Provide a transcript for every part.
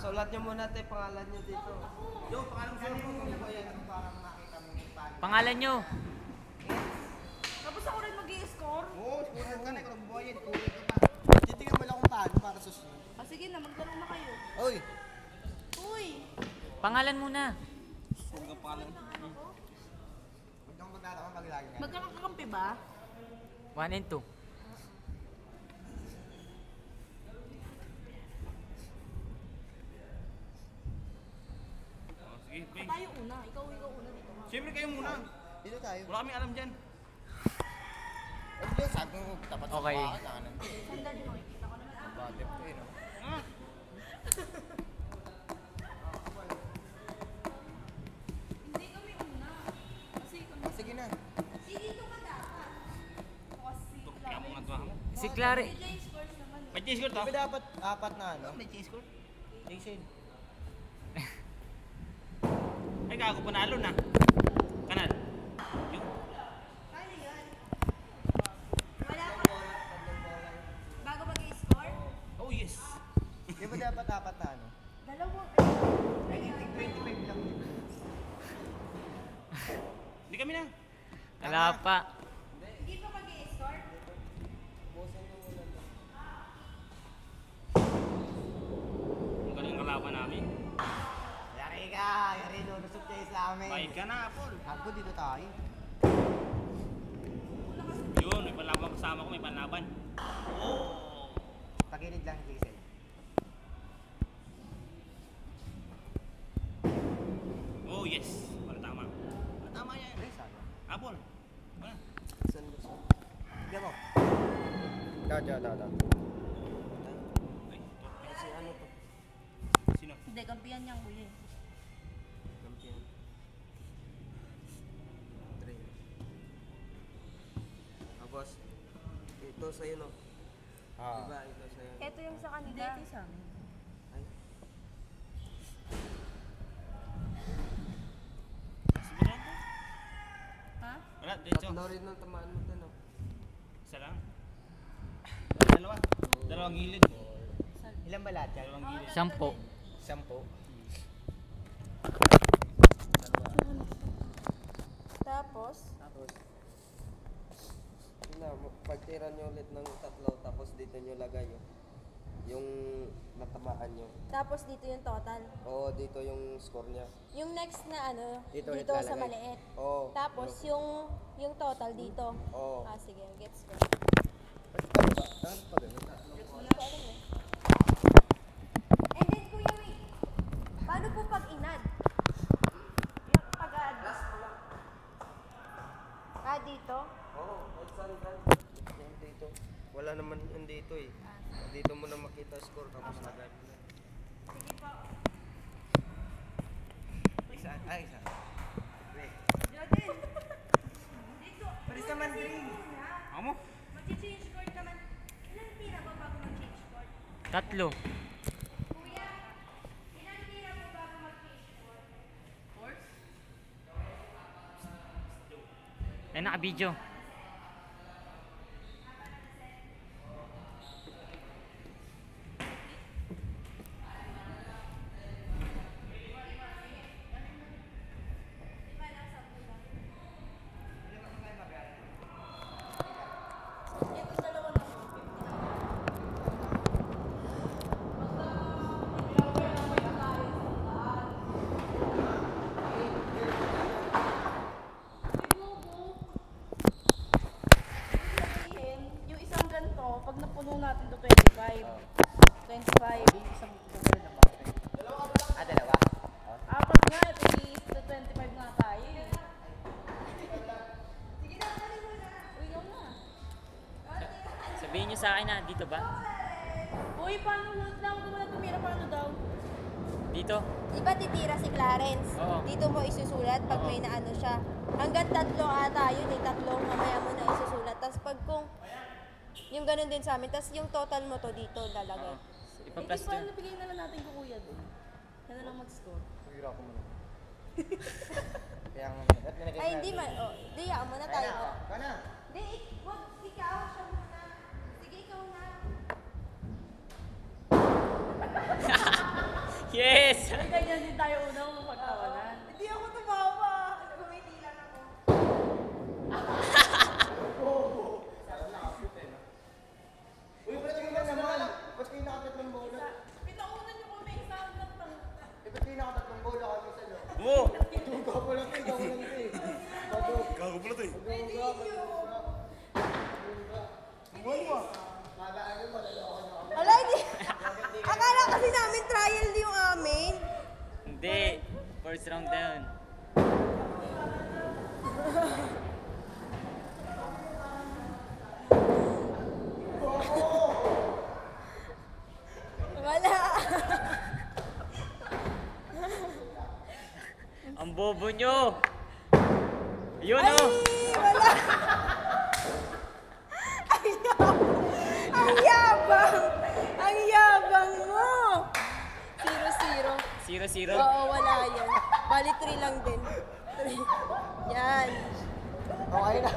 Sulat nyo muna tayo pangalan nyo dito. Yo, pangalan mo yan. Parang nakita mo yung Pangalan nyo. Tapos ako rin mag-i-score? Oo, score ka na. Kung buhayin, tuloy ka pa. Titingnan mo lang kung paano para susunod. Ah, sige na, magtanong na kayo. Uy! Uy! Pangalan muna. Huwag kang pangalan. Huwag kang magtataka maglagi ka. Magkakakampi ba? 1 and 2. Sige, Tayo una. Ikaw una dito. siyempre kayo muna. Dito tayo. Wala kami alam dyan. Ano sabi mo, tapat sa Okay. pakanan. Sandali, makikita ko naman. Badep ko eh, no? Hindi kami una. Kasi kami... Sige na. Dito ka dapat. Kasi Kaya mo nga mo. Si Clary. May scores naman. May cheese score to? Di ba dapat apat na ano? May cheese score? Jason. Ay, gago panalo na. Kanal. Yung. Paano yun? Wala pa. Bago mag-i-score? Oh, yes. Di ba dapat apat na ano? Dalawang... 25 lang. Hindi kami na. Wala pa. Hindi pa mag-i-score? Ang galing kalaban namin. Yari ka! Yari nunusok kayo sa amin. Bayad ka na, Apol. Ako dito tayo. Yun, may panlaban kasama ko, may panlaban. Oh! Pakinig lang, Jason. Oh, yes. Wala tama. Wala tama yan. Ay, sana. Apol. Wala. Saan mo? Diyan mo. Da. Ay, ito. Kasi ano to? Sino? Hindi, kampiyan niyang kuya. Kampiyan. 3. Boss. Ito sa'yo no? Diba? Ito sa'yo. Ito yung sa kanila. Hindi, ito sa amin. Ay. Siguro to? Ha? Wala, dito. Tatlo rin ng tamaan mo to no? Isa lang. Dalawa. Dalawang gilid. Ilan ba lahat yan? Dalawang gilid. 10. 10. Tapos? Tapos, yun na, pagtira nyo ulit ng tatlo, tapos dito nyo lagay yung natamaan nyo. Tapos dito yung total. Oo, dito yung score niya. Yung next na ano, Dito dito, ulit sa lalagay. maliit. Oo. Tapos yung total dito. Oo. Ah, sige, gets ko. Bakit pa ganun? Hindi ko alam eh. And then kuya, wait. Paano po pag inad? Yung pag-add. Ah, dito? Oo, yung dito. Wala naman yung dito eh. Dito mo na makita score, tapos lagay mo na. Sige po. Isa. Wait. Jordan! Dito. Paris naman, Green. Ako mo? Mag-change court naman. Ilan tira ba bago mag-change court? 3. Kuya, ilan tira po bago mag-change court? Course? Ay, naka-video. Ito dalawa na. Yung isang ganito, pag napuno natin to 25. 25. Ah, dalawa? Apat nga, ito is 25 nga tayo eh. Sige na, kunin mo na. Uy, ikaw na. Sabihin nyo sa akin na, dito ba? Uy, paano lang ko muna tumira? Paano daw? Dito? Di ba titira si Clarence? Oo. Dito mo isusulat pag Oo. may naano siya. Hanggang 3 ata yun eh. 3 mamaya mo na isusulat. Tapos pag kung yung ganun din sa amin. Tapos yung total mo to dito lalagay. Ipa-plus Di ba 2. nabigay na lang natin ko kuya doon? Yan na lang mag-score. Pagkira ako muna. Kaya nga, at nilagay Ay, hindi man. Oh, di, yaman muna tayo. Oh. Kana? Di, wag ikaw siya muna. Sige, ikaw na. Ay, ganyan din tayo una mapagtawanan. Hindi ako tumawa. Gumiti lang ako. Uy, ba't kayo na naman? Ba't kayo nakatatlong bola? Pinaunan niyo kung may sound ng tang. Ba't kayo nakatatlong bola kami sa loob? Mo! Duga po lang ito, duga lang ito eh. Gago pala to eh. Duga, duga. Buhay mo. Kalaan nyo, malaloko nyo kami. Wala, hindi. Akala kasi namin trial yung amin. Hindi. First round down. Wala. Ang bobo nyo. Yun Ay, oh. wala. Ang yabang. Ang yabang mo. 0-0. 0-0. Oo, wala yan. Bali 3 lang din. 3. Yan. Okay na.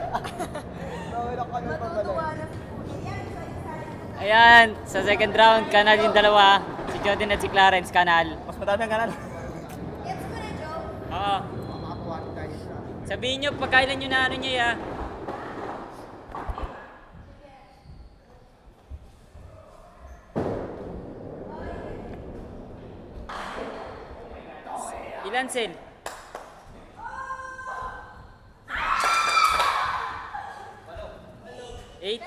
Okay na kami Matutuwa pabalik. na si Kuya. Yan, Ayan, sa second round, kanal yung dalawa. Si Jodin at si Clarence, kanal. Mas madami ang kanal. Gets mo na, Joe? Oo. Makakuha tayo sa... Sabihin nyo, pagkailan nyo na ano niya ya. Ilan sel? Eight?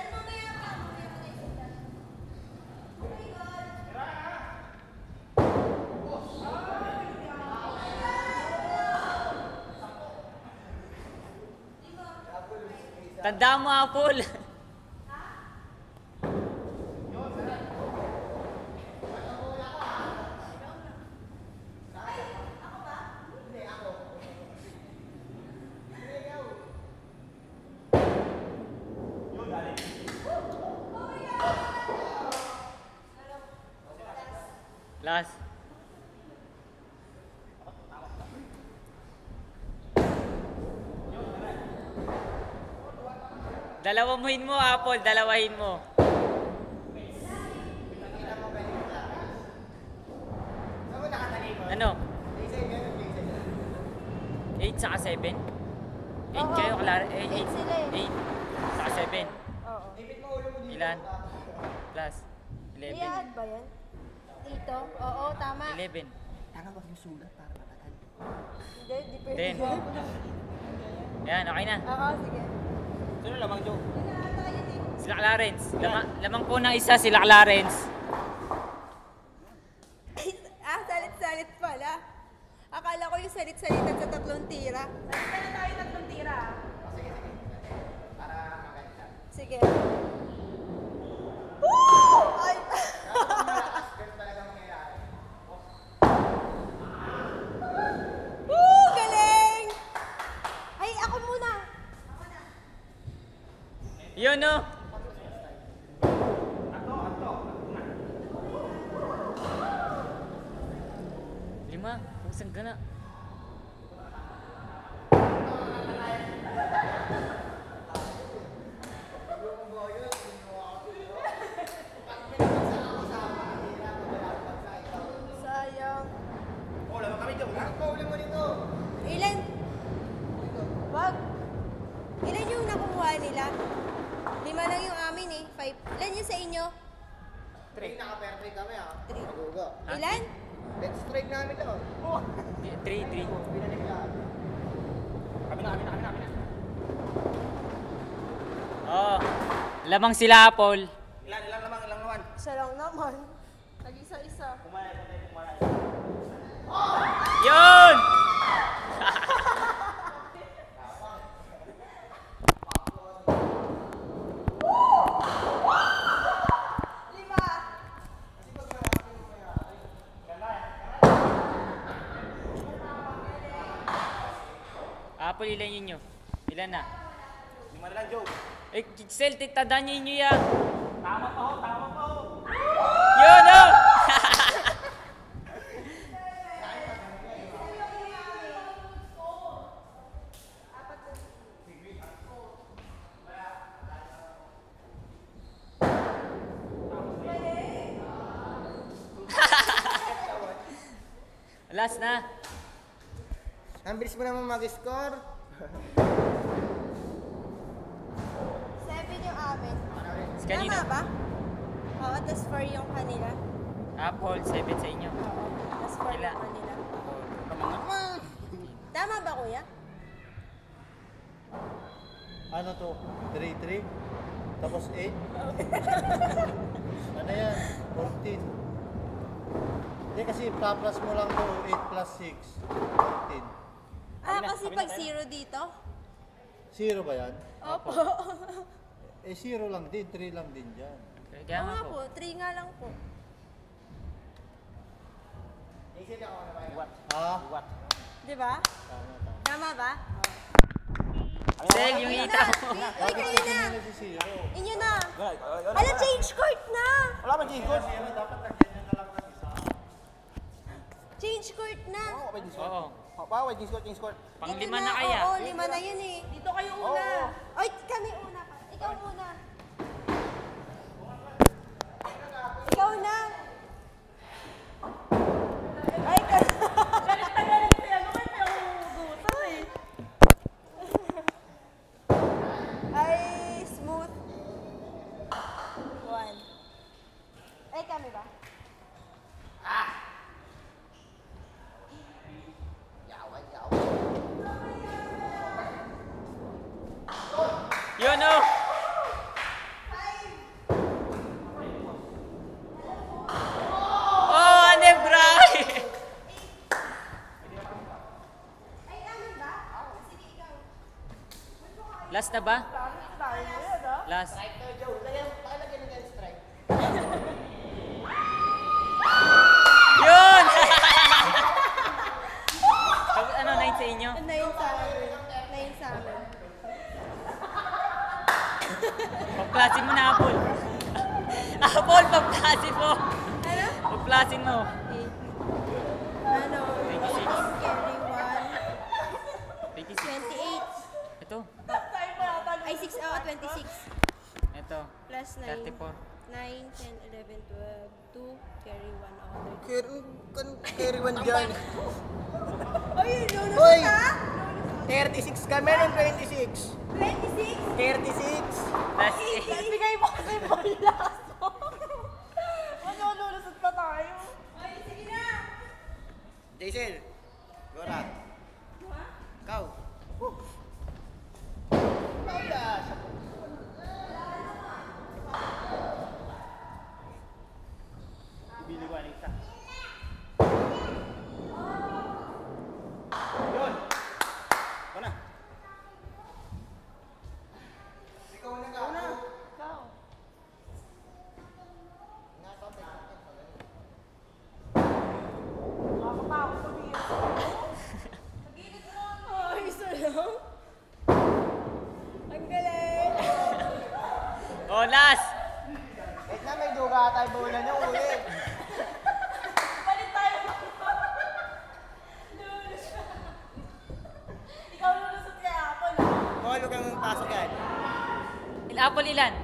Tanda mo, Apple. Last. Dalawahin mo, Apple. Dalawahin mo. Ano? 8 saka 7? 8 Oo. kayo, Clara? 8 sila eh. 8 saka 7. Oo. Ilan? Plus? Iyaan ba yan? Dito? Oo, tama. 11. Tanga ba yung sulat para matagal? Hindi, di pwede. 10. Ayan, okay na. Oo, sige. Sino lamang, Joe? Sila Clarence. Lamang po ng isa sila Clarence. Salit-salit pala. Akala ko yung salit-salitan sa 3 tira. Basta na tayo 3 tira. Sige. Woo! Ay! Woo! Galing! Ay, ako muna. Yun no? Lima. Pusang gana. Sayang. Oh, lamang kami, Joe. Ano pa uli mo dito? Ilan? Wag. Ilan yung nakukuha nila? 5 lang yung amin eh. 5. Ilan yung sa inyo? 3. Naka-perfect kami ah. 3. Maguga. Ilan? Let's strike namin lang. 3. Pinanig lang. Kami na. Oh. Lamang sila Apple. Ilan naman. Isa lang naman. Nag-isa-isa. Yun! Lima. Apple, ilan yun nyo? Ilan na? 5 na lang, Joe. Eh, Celtic, tandaan nyo yun ya. Tama pa ho. Yun no! Last na. Ang bilis mo naman mag-score. 7 yung amin. Kanina. Tama ba? Oo, tas 4 yung kanila. Apple, 7 sa inyo. Oo, tas 4 Kila. yung kanila. Tama naman. Tama ba, kuya? Ano to? 3-3? Tapos 8? Ano yan? 14. Hindi kasi plus mo lang to, 8 plus 6. 14. Kasi pag 0 dito. 0 ba yan? Opo. Eh 0 lang din, 3 lang din dyan. Kaya nga Oo po. po, 3 nga lang po. Ah? Di ba? Tama ba? Sel, yung ita mo. Uy, kayo na! Ano si 0? Inyo na! Ala, change court na! Wala man, Jingkos. Change court na! Oo. Bawal, Jingkos. Pang-5 Ito na kaya. Oo, 5 na yun eh. Dito kayo una. Oy, kami una pa. Ikaw muna. Ikaw na. Ay, galit na galit siya. Ano kayo pinangugutan eh? Ay, smooth. 1. Ay, kami ba? Yun o. Oh, Anebray! Ay, amin ba? Sige, ikaw. Last na ba? Last. Yun! Ano, 9 sa inyo? 9 sa amin. 9 sa amin. Pagplasin mo na, Apple. Apple, pagplasin mo. Ano? Pagplasin mo. Ano? 26. Carry 26. 1. 28. Ito. Ay, 6 out, 26. Ito. Plus 9. 34. 9, 10, 11, 12. 2, carry 1 out. Carry 1 dyan. Ay, lulusot Hoy! ha? 36 kami ng 26. 26? 36. Plus 8. Bigay mo kasi balaso. Manulusot pa tayo. Ay, sige na. Jason. Gora. Ikaw. Ay, isa lang. Ang galing. Oh, last. Wait na, may duga tayo bulan niya uli. Palit tayo. Ikaw lulusot kay Apple ah. Mahalo kang pasok yan. Apple ilan?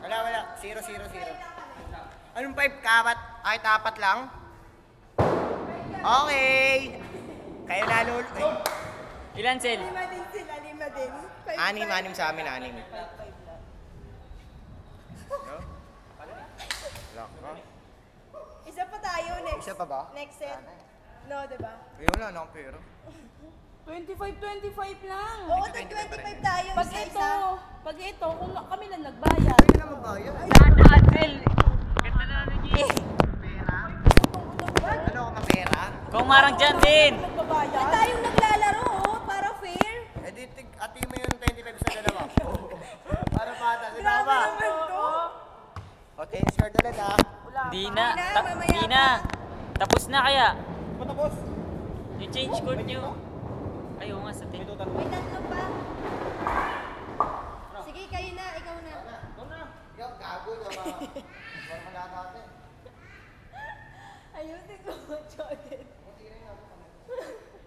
Wala. 0, 0, 0. Anong 5? Kapat? Ay, tapat lang? Okay. Kayo nalo. Ilan, Sel? 5 din sila, 5 din. 6 sa amin, 6. No? Lock, no? Isa pa tayo next. Isa pa ba? Next set. No, diba? Ayun na, akong pera. 25 lang. Oo, tag 25 tayo. Pag ito, kung kami lang nagbayad. Ayun na magbayad. Daan, Sel. Ganda na ano niya. Ano ako mapera? Kung marang dyan din. Nagbabayad. Tayong naglalaro, oh, para fair. Eh di, ati mo yung 25 sa dalawa. Para pata, sino Grabe ba? naman to. Okay, short ulit ha. Di na. mamaya Di na. Tapos na kaya. Patapos. Yung change code nyo. Ayaw nga sa May tin. tatlo pa. Sige, kayo na, ikaw na. Ikaw, gago na ba? Parang malata Ayusin ko, Jordan.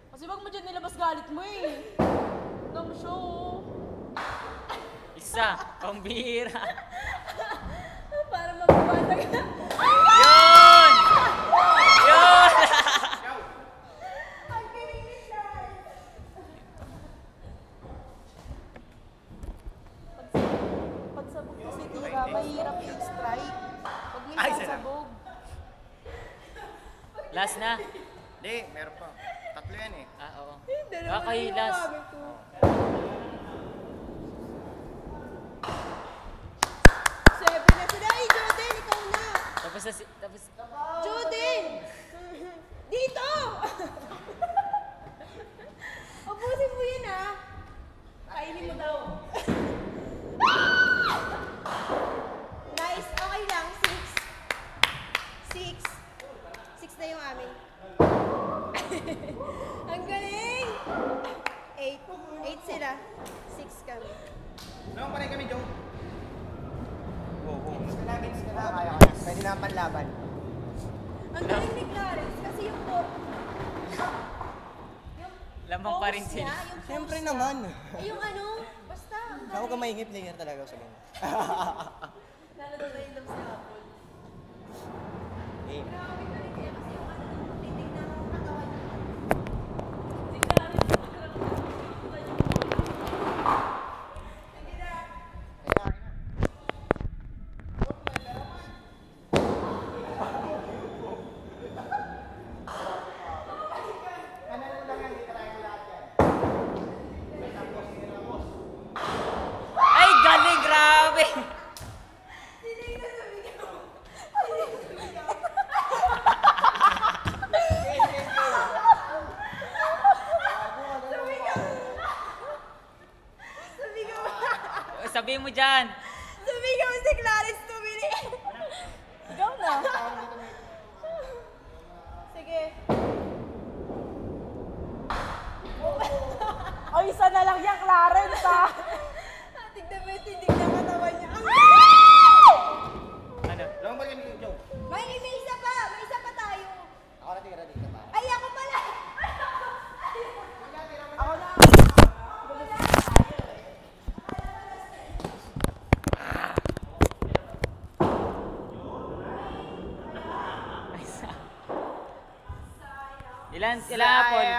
Kasi wag mo dyan nilabas galit mo eh. Dam show. Isa. Pambira. Para magbabasa ka. Yun! Yun! Ay, sasabog. Last na. Hindi, meron pa. Tatlo yan eh. Ah, oo. Kayo last. Seven na sila. Ay, Joden, ikaw na. Tapos na si... Tapos... Joden! Dito! Ubusin mo yun, ha? Kainin mo daw. Nice. Okay lang. Six. Six na yung amin. Ang galing! Eight sila. Six kami. Naman pa rin kami, Joe. Games ka na. Kaya ka na. Pwede na panlaban. Ang galing ni Clarence kasi yung po. Lamang pa rin sila. Siyempre naman. Yung ano, basta. Ang Ako ka maingit player talaga sa game. Lalo na random sa Apple. Game. Grabe ka rin kaya kasi yung ano, titignan ang katawan niya. Ay, galing! Grabe! Sabihin mo dyan. Sumigaw si Clarence tumili. Ikaw na. Sige. O, isa na lang yan, Clarence, ha? Tignan mo yung tindig ng katawan niya. Ang Ano? Naman pa rin kami, Joe. May isa pa! May isa pa tayo! Ako na tira dito pa. Ay, ako pala! Ako na. Ilan apple?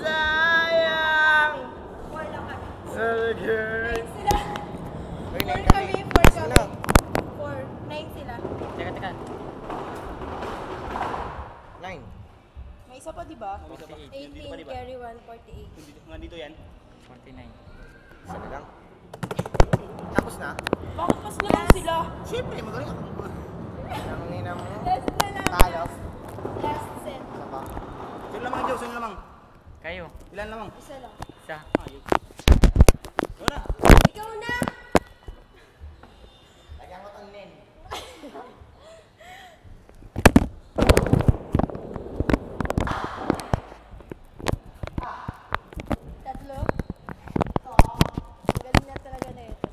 Sayang! Four lang kami. Okay. Nine sila. Uy, Four nine kami, kami. four Sige kami. na. Four. Nine sila. Teka. 9. May isa pa, di ba? 48. 18, carry 1, 48. Nandito yan. 49. Isa na lang. Tapos na? Bakit mas lang sila? Siyempre, magaling ako. Ang nina mo. Last na lang. Talo. Last set. Isa pa. Sino lamang, Joe? Sino lamang? Kayo. Ilan lamang? Isa lang. Isa. Ikaw na. Ikaw na! Lagyan ko tong nen. Tatlo? Ang galing na talaga na ito.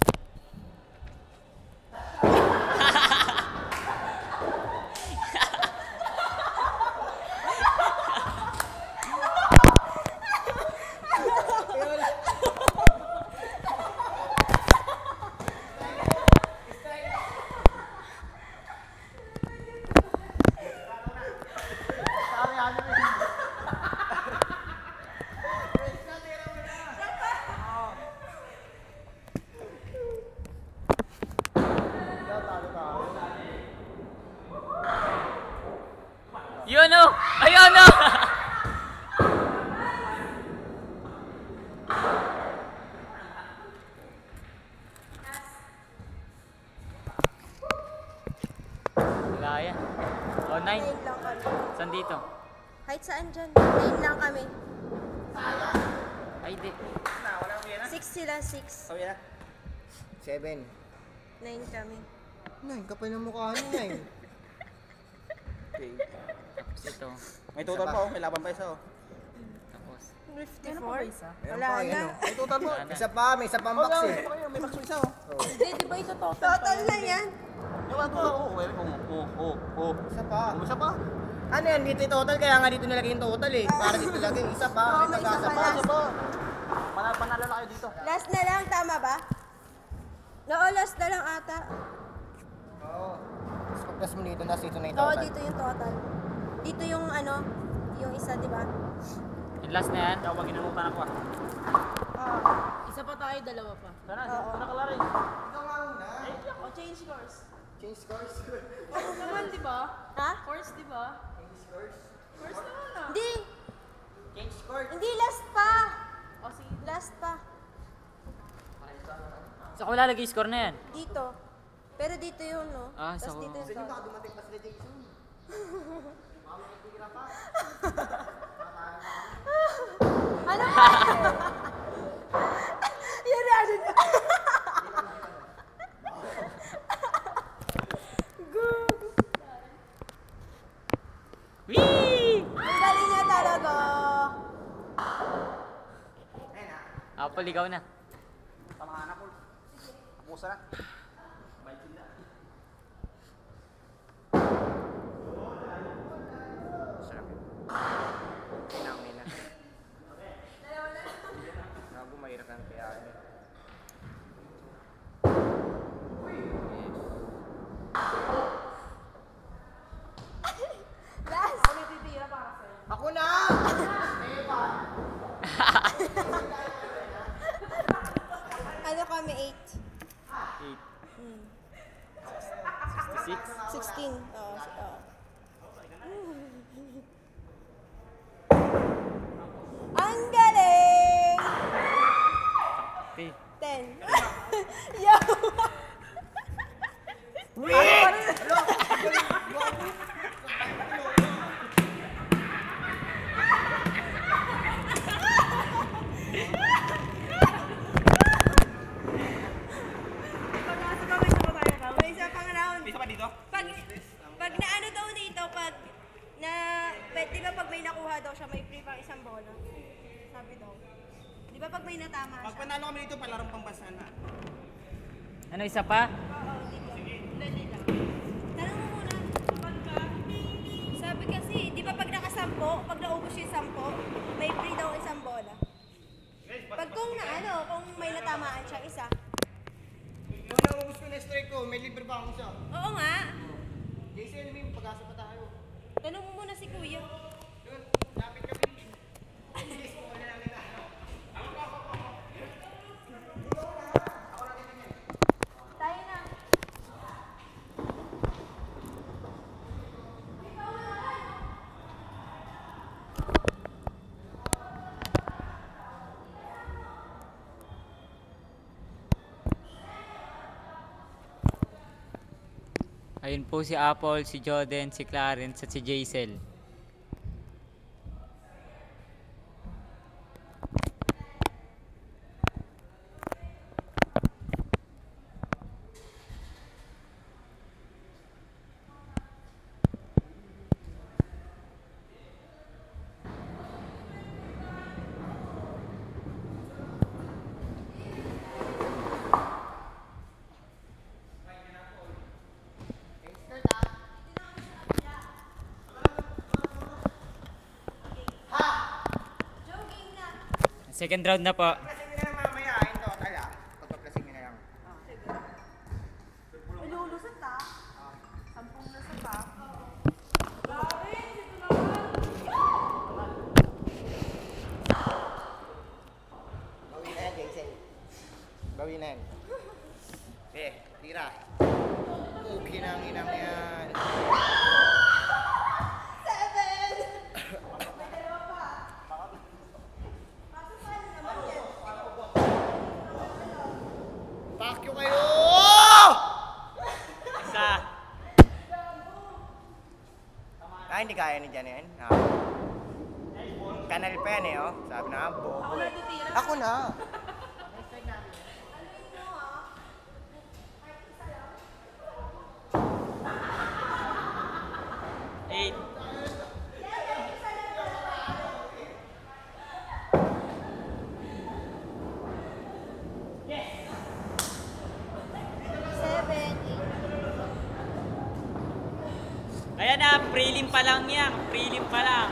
Yun o! Ayun o! Wala yan. O, 9. 9 lang kami. Saan dito? Kahit saan dyan. 9 lang kami. Ay, di. 6 sila, 6. Sabi na. 7. 9 kami. 9, kapal ng mukha niya eh. Okay. Tapos ito. May total pa oh, may laban pa isa oh. Tapos. 54? Meron Wala pa, na. yan, oh. May total pa. Wala na. Isa pa, may isa pang box eh. May box pa isa oh. Hindi, di ba ito total? Total na yan. Ewan ko, Isa pa. Isa pa. Ano yan, dito yung total, kaya nga dito nilagay yung total eh. Para dito lagay, isa pa. Oo, May may isa isa pa pa. last. Panalo na kayo dito. Last na lang, tama ba? Oo, last na lang ata. Oo. Tapos pag-plus mo dito, nasa dito na yung Oo, total. dito yung total. Dito yung ano, yung isa, di ba? Yung last na yan. Kaya pag ginamutan ako ah. Oo. Isa pa tayo, dalawa pa. Sana, Oo. sana ka rin. Ikaw nga muna. O, change course. Change scores. Oo naman, di ba? Ha? Course, di ba? Change scores. Course naman ah. Hindi. Change scores. Hindi, last pa. O sige. Last pa. Sa ko lalagay score na yan. Dito. Pero dito yun, no? Ah, Tapos sa- dito yung Gusto niyo top. baka dumating pa sila Jason. Ano ba? Yung reaction niya. Wee! Ang galing niya talaga. Apple, ikaw na. Tama na po. Abusa na. Sarap yun. Kinamin na. Gago, mahirap ng kaya. Last. Ako titira para sa'yo. Ako na! Ano kami, 8? 66. 16. Oo. Ang galing! Okay. 10. Yo! May isa pang round. Isa pa dito? Pag naano daw dito, pag na, di ba pag may nakuha daw siya, may free pang isang bola. Sabi daw. Di ba pag may natama Pag siya? panalo kami dito, palarong pambansa na. Ano, isa pa? Oo, dito. Dali lang. Tanong mo muna. Pagka, sabi kasi, di ba pag nakasampo, pag naubos yung 10, may free daw isang bola. Pag kung na ano, kung may natamaan siya isa. Yung naubos ko na strike ko, may libre pa akong isa. Oo nga. Jason, may pag-asa pa tayo. Tanong mo muna si kuya. Yun, lapit kami. Yes, kung wala namin na. Tayo na. Ayun po si Apple, si Jordan, si Clarence at si Jaisel. Jogging na. Second round na po. Pagplasing nyo na lang mamaya, in total ah. Pagpaplasing nyo na lang. Ilulusot ah. 10 lusot ah. Bawi na yan, Jason. Bawi na yan. Eh, tira. Okay na ang inang yan. 7! May dalawa pa. Kaso paano naman yan? Pakyo kayo! Isa. Ah, hindi kaya ni Jan yan. Ah. Kanal pa yan eh, oh. Sabi na, bobo. Ako na titira. Ako na. Eight. Ayan na, prelim pa lang yan. Prelim pa lang.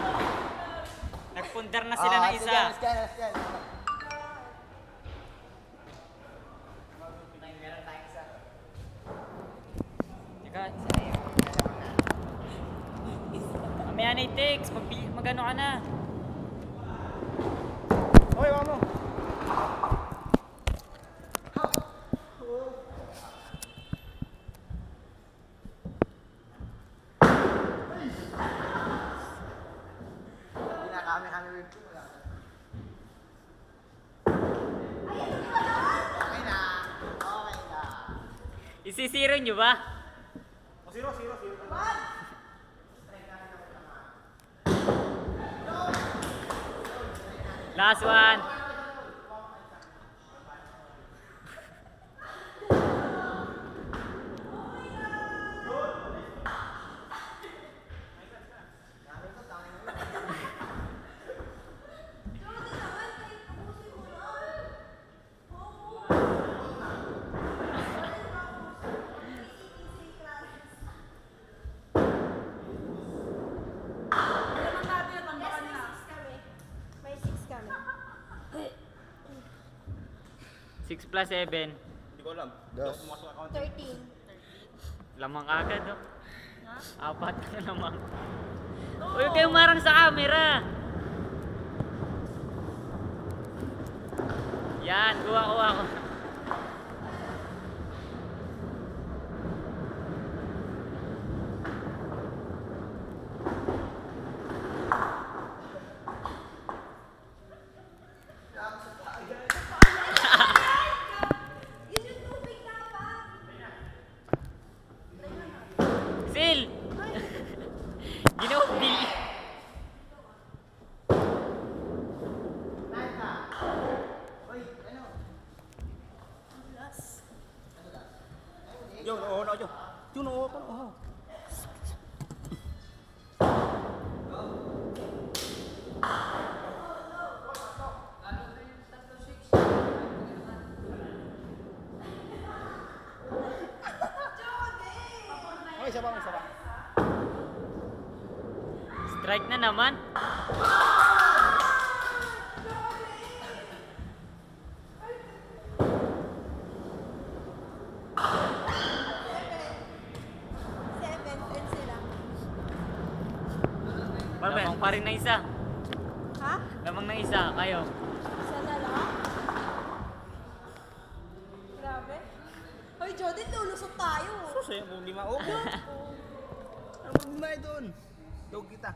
Nagpundar na sila ng isa. Teka, isa na yun. Mamaya na i-takes. Magano ka na. Hoy, wag mo. Isisiro nyo ba? O, zero. Last one. Naman natin natambakan na. May 6 kami. 6 plus 7. Hindi ko alam. Dos. Pumasok ako. 13. Lamang agad, oh. Apat na lamang. Uy, kayo marang sa camera. Yan, kuha ko. Yun yung tubig dapat. Sil! Ginobi! Yo, oo na, yo. Yun, oo ka, oo. Okay, isa ba? Strike na naman. Ten sila. Lamang pa rin na isa. Ha? Lamang na isa, kayo. Isa na lang? Grabe. Hoy, Jody, lulusot tayo. Susi, mo 5 o. Ano mo na doon? Dog kita.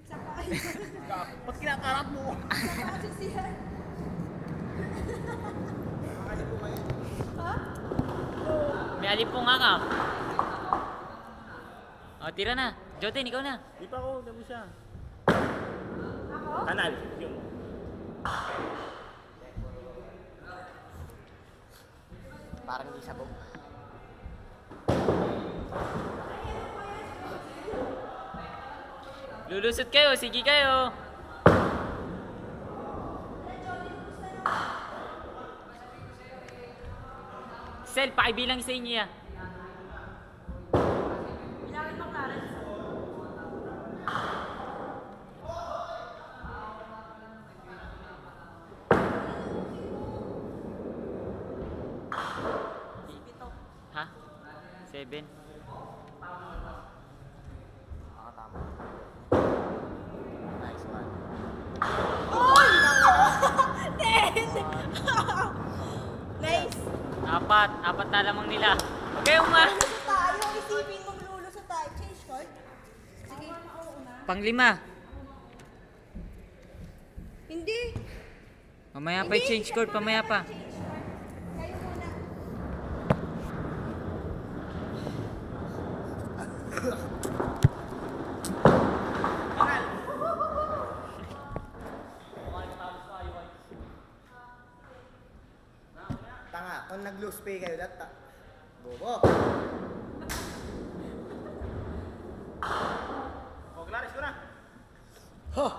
Saka, Ba't kinakarap mo? saka sisihan. Ha? May alipong nga ka. O, tira na. Jotin, ikaw na. Di pa ako, damo siya. Ako? Kanal. Yun. Parang di sabog. Lulusot kayo, sige kayo. Sel, pakibilang sa inyo yan. Bilangin mo, Clarence. Ha? 7? Tama. Nice one. Nice. Apat na lamang nila. Okay, umar. Lulusot tayo. Isipin mo, lulusot tayo. Change card. Sige. Panglima. Hindi. Mamaya pa change code, pamaya pa. Change card. Kayo muna. Tanga, kung nag-lose pay kayo, data. Bobo. O, Clarice ko na. Huh!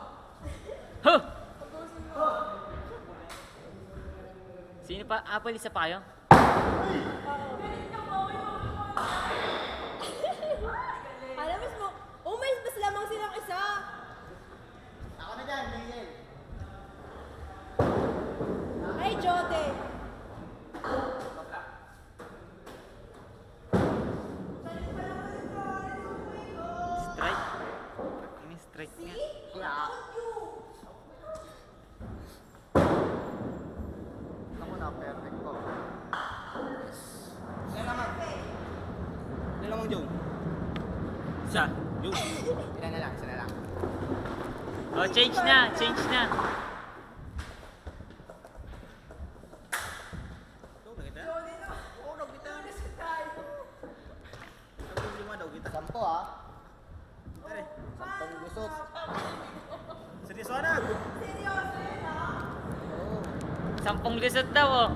Sino pa? Apple isa pa kayo? Alam mo, may mas lamang silang isa. Ako na dyan, Daniel. Ay, Jode. Strike? Ini strike nga. Ako na, perfect ko. Ilan lang, Jong? Isa. Jong. Ilan na lang, isa na lang. Oh, change na, change na. Ito, nakita? Sampo ah. Sampung gusot. Seryoso na. Seryoso yun ah. Oo. 10 lisod daw oh.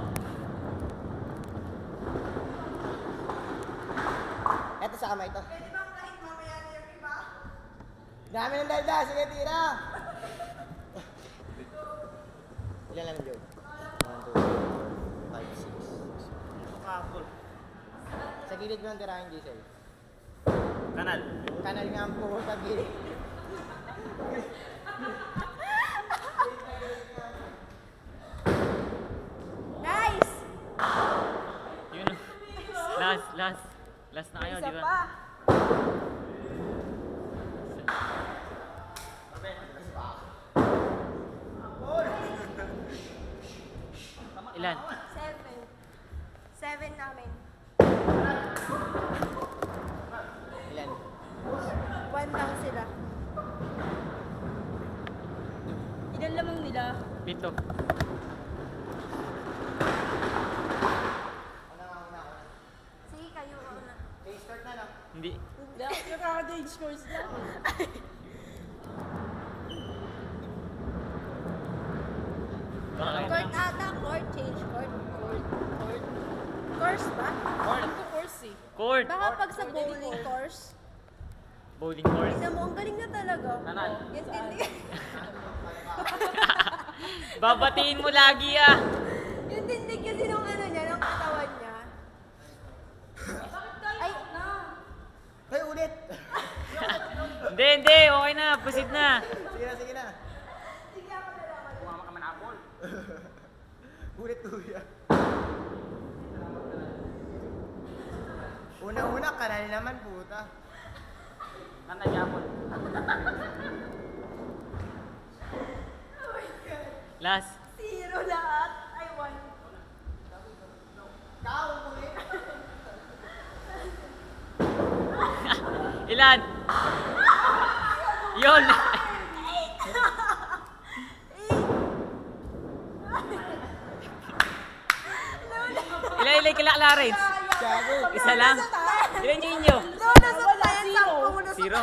Eto sa kamay to. Pwede bang kahit mamaya na yung iba? Dami ng dalda. Sige, tira. Ilan lang, Joe? 1, 2, 3, 4, 5, 6. Kapul. Sa gilid mo ang tirahin, Giselle. Kanal. Kanal nga ang po sa gilid. Nice! Yun oh. Last na kayo, Isa di ba? pa. Ilan? 7 namin. Ilan? 1 lang sila. Ilan lamang nila? 7. Sige, kayo una. Okay, start na lang. Hindi. Nakaka-age course na. Baka Court ata, court, change court. Course ba? Alam ko course eh. Court. Baka pag sa bowling course. Bowling course. Tignan mo, ang galing na talaga. Kanal. Yes, hindi. Babatiin mo lagi ah. Yung tindig kasi nung ano niya, nung katawan niya. Ay, na. Hey, ulit! Hindi. Okay na. Proceed na. Sige na, sige na. Sige ako na naman. Kumama ka man apol. Ulit, kuya. Una-una, kanal naman, puta. Kanal niya apol. Last. 0 lahat. Ay, 1. Ilan? Yun. Ilan kila Clarence? Isa lang? Ilan yung inyo? Lola sa tayo, 10 lusot. 0.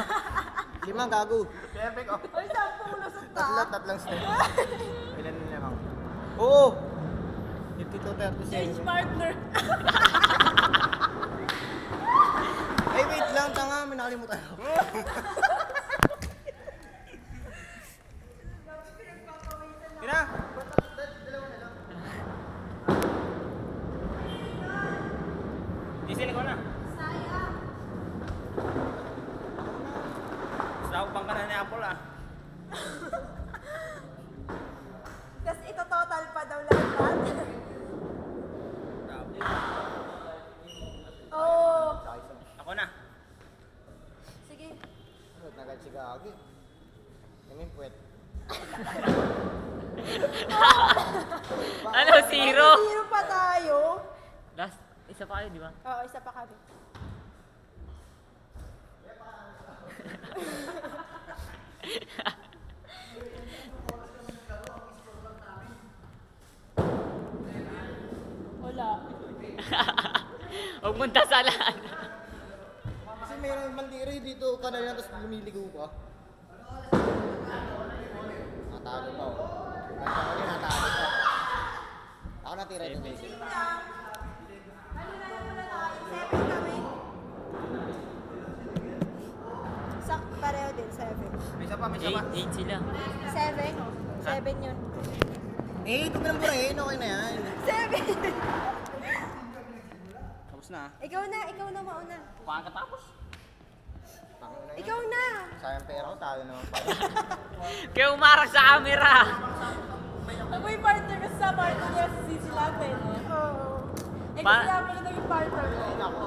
5, gago. Perfect oh. Ay, 10 lusot ka. Tatlong step. Ilan na lang? Oo! 52, Change 36. partner. Ay, wait lang, tanga. May nakalimutan ako. Kina. Giselle, ikaw na. Sayang. Gusto ako pang kanan ni apol ah. Tapos ito total pa daw lahat. Oh. Ako na. Sige. Nagad si Gagi. Namin puwet. Ano? 0? 0 pa tayo. Last. Isa pa kayo, di ba? Oo, isa pa kami. Wala. Huwag mong dasalan. Kasi mayroong bandiri dito, kanal na, tapos lumiligo ka. Natalo pa oh. Natalo pa. Ako natira ito, Jason. Ano na lang muna tayo? 7 kami. Sakto pareho din, 7. May isa pa, may isa pa. 8 sila. 7? 7 yun. Eh, ito ka ng burahin, okay na yan. 7! Tapos na ah. ikaw na mauna. Paano ka tapos? Tangin na yan. Ikaw na! Sayang pera ko, talo naman pa. Kaya umarang sa camera. Ako yung partner kasi sa partner niya si Sisi natin. Oo. Eh Pa- kasi ako na naging partner ko. Ako.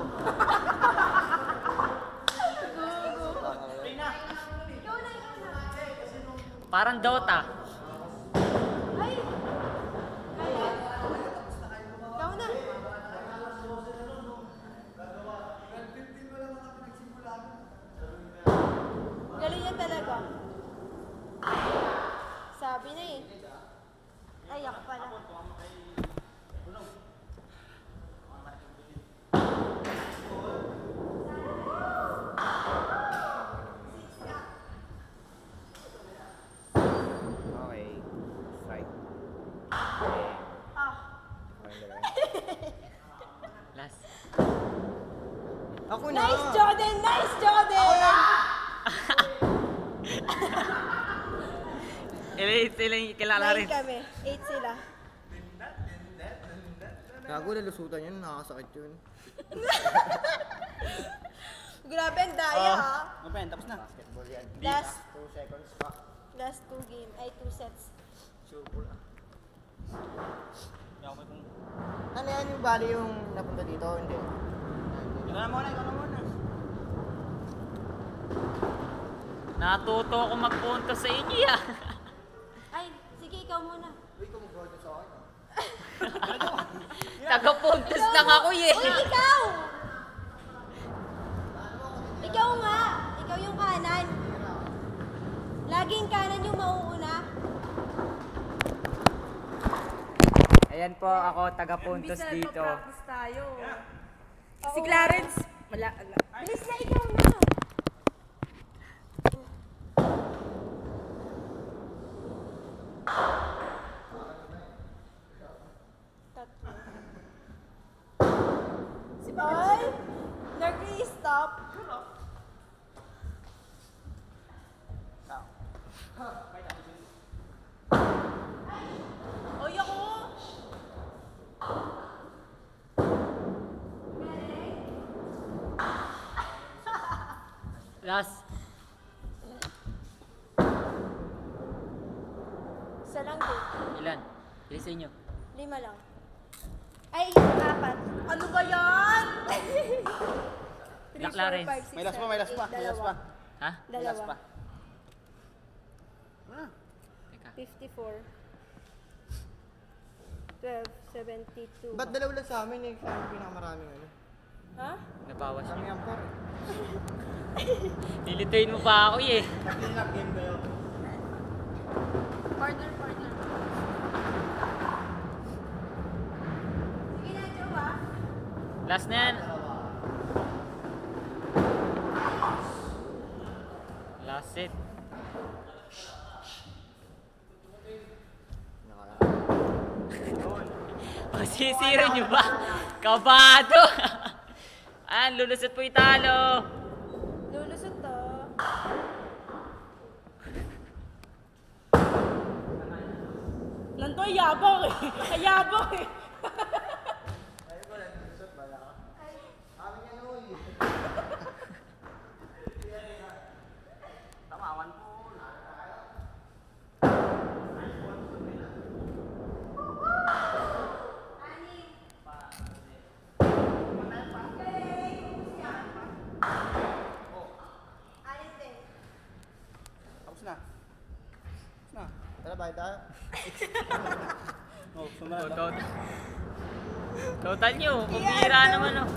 Ikaw na. Parang Dota. Ay! Ikaw na. Galing yan talaga. Sabi na eh. Ay, ako pala. Ako na. Nice, Jordan! Nice, Jordan! Ilan sila yung kilala rin. 9 kami. 8 sila. Gago na lusutan yun, nakakasakit yun. Grabe ang daya ha. Ano pa yan? Tapos na. Basketball yan. Last 2 seconds pa. last 2 game. Ay, 2 sets. Ano yan yung bali yung napunta dito? Hindi. Ikaw na muna. Natuto ako magpunto sa inyo ah. Ay, sige, ikaw muna. Uy, kung mag-rodo sa akin. Taga-puntos lang ako eh. Uy, ikaw! Ikaw nga. Ikaw yung kanan. Laging kanan yung mauuna. Ayan po ako, taga-puntos dito. tayo. Si Clarence. Wala. Bilis na, ikaw na. Tatlo. Si Ay! Nag-i-stop. Oy, ako! Last. Isa lang din. Ilan? Ilan sa inyo? 5 lang. Ay, 4. Ano ba yan? 3, Black Clarence. 4, 5, 6, May last pa, may last pa. May last pa. Ha? May last pa. Teka. 54. 12, 72. Ba't dalawa lang sa amin eh? Kaya yung pinakamaraming ano. Ha? Nabawas Kami niyo. ang par eh. Nilituin mo pa ako eh. Clean-up game kayo. Partner. Sige na, Joe, ah. Last na yan. Last set. Masisiro nyo ba? Kabado! Lulusot po yung talo. Lulusot to. Nanto, yabang eh. Ayabang eh. Alis din. Tapos na. Tara, bayad tayo. Oh, sumunod. Total nyo, pabira naman oh.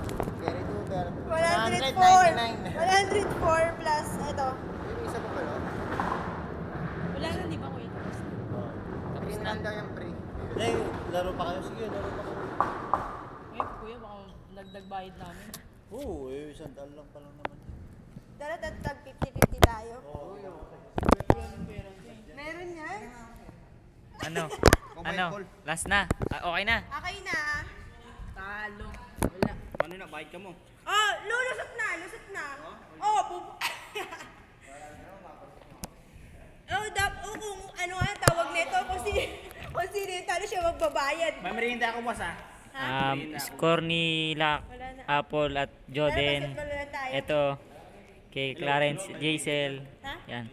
Very good, pero 104. 104 plus ito. Yung isa pa pala. Wala na, di ba ko yun? Tapos na. 3 yung pre. Hindi, laro pa kayo. Sige, laro pa kayo. Eh, kuya, baka dagdag bayad namin. Oo, isang daan lang pa lang naman. Tara, tag 50-50 tayo. Meron yan? Ano? Ano? Last na. Okay na. Okay na. Talo. Wala. Ano na, bayad ka mo. Oh, lulusot na. Oh, kung ano nga tawag nito, kung sino yung talo siya magbabayad. May merienda ako, boss ah. Score ni Wala na. Apple at Joden. Tara, basketball na tayo. Ito, kay Clarence, Jaisel. Ha? Yan.